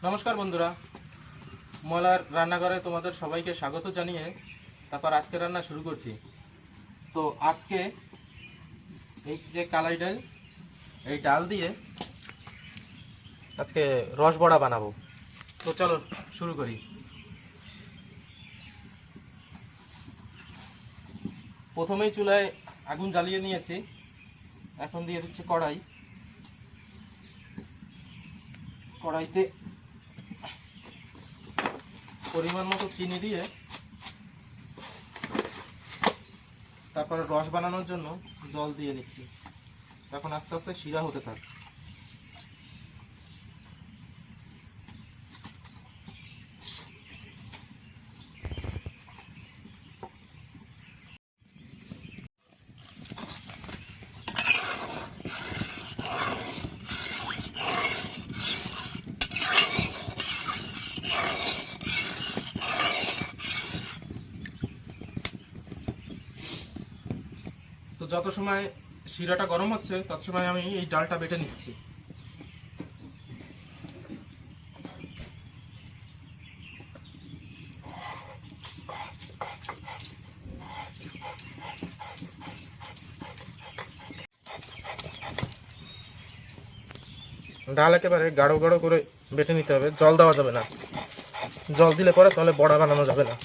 নমস্কার বন্ধুরা, মলার রান্নাঘরে তোমাদের সবাইকে স্বাগত জানিয়ে তারপর আজকে রান্না শুরু করছি। তো আজকে এই যে কালাই ডাল, এই ডাল দিয়ে আজকে রস বড়া বানাবো। তো চলো শুরু করি। প্রথমেই চুলায় আগুন জ্বালিয়ে নিয়েছি, এখন দিয়ে দিচ্ছি কড়াইতে পরিমাণ মতো চিনি দিয়ে তারপরে রস বানানোর জন্য জল দিয়ে নিচ্ছি। এখন আস্তে আস্তে শিরা হতে থাক। তো যত সময় শিরাটা গরম হচ্ছে তত সময় আমি এই ডালটা বেটে নিচ্ছি। ডাল একেবারে গাঢ় গাঢ় করে বেটে নিতে হবে, জল দেওয়া যাবে না। জল দিলে পরে তাহলে বড়া বানানো যাবে না।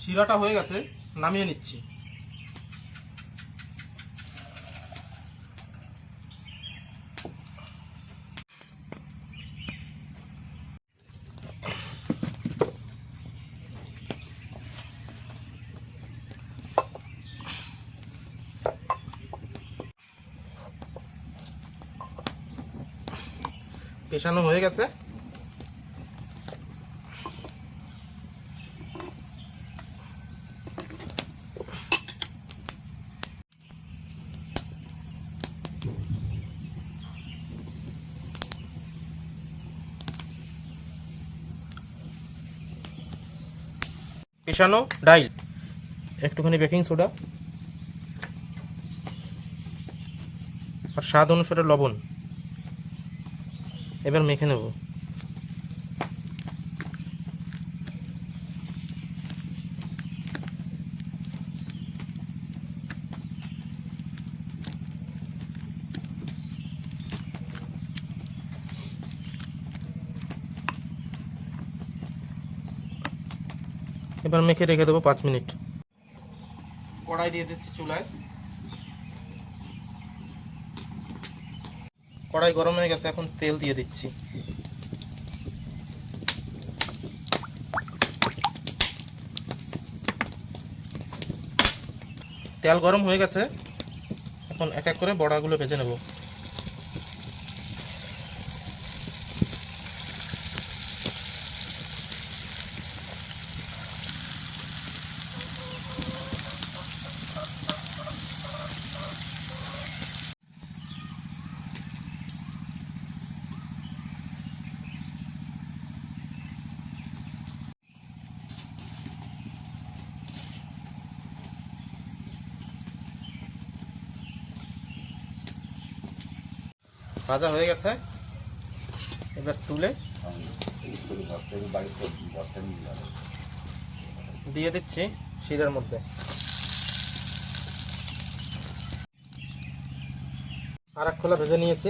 শিরাটা হয়ে গেছে, নামিয়ে নিচ্ছি। পেশানো হয়ে গেছে। পেশানো ডাল, একটুখানি বেকিং সোডা আর স্বাদ অনুসারে লবণ। এবার মেখে নেব। এবার মেখে রেখে দেবো 5 মিনিট। কড়াই দিয়ে দিচ্ছি চুলায়। কড়াই গরম হয়ে গেছে, এখন তেল দিয়ে দিচ্ছি। তেল গরম হয়ে গেছে, এখন এক এক করে বড়াগুলো ভেজে নেব। ভাজা হয়ে গেছে, এবার তুলে দিয়ে দিচ্ছি শিরার মধ্যে। আর এক খোলা ভেজে নিয়েছি।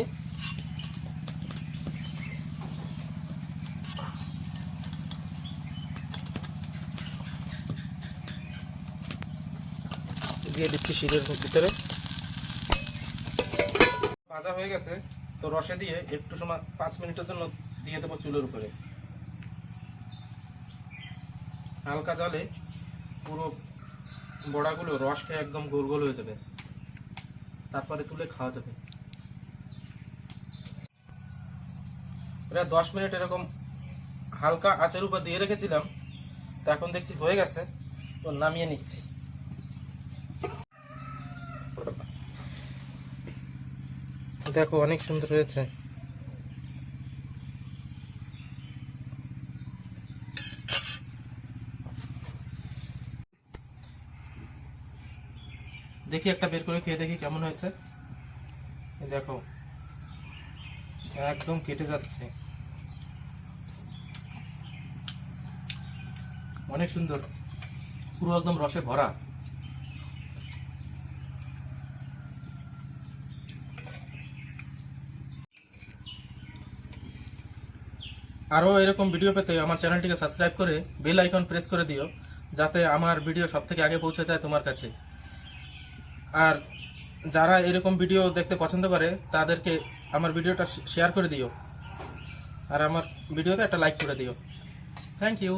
দিয়ে দিচ্ছি শিরার ভিতরে। ভাজা হয়ে গেছে, তো রসে দিয়ে একটু সময় 5 মিনিটের জন্য দিয়ে দেবো চুলের উপরে। হালকা জলে পুরো বড়াগুলো রস খেয়ে একদম গোল গোল হয়ে যাবে, তারপরে তুলে খাওয়া যাবে। এটা 10 মিনিট এরকম হালকা আঁচের উপর দিয়ে রেখেছিলাম, তো এখন দেখছি হয়ে গেছে, তো নামিয়ে নিচ্ছি। দেখো অনেক সুন্দর হয়েছে। দেখি একটা বের করে খেয়ে দেখি কেমন হয়েছে। এই দেখো একদম কেটে যাচ্ছে, অনেক সুন্দর, পুরো একদম রসে ভরা। আরও এরকম ভিডিও পেতে আমার চ্যানেলটিকে সাবস্ক্রাইব করে বেল আইকন প্রেস করে দিও, যাতে আমার ভিডিও সব থেকে আগে পৌঁছে যায় তোমার কাছে। আর যারা এরকম ভিডিও দেখতে পছন্দ করে তাদেরকে আমার ভিডিওটা শেয়ার করে দিও, আর আমার ভিডিওতে একটা লাইক করে দিও। Thank you.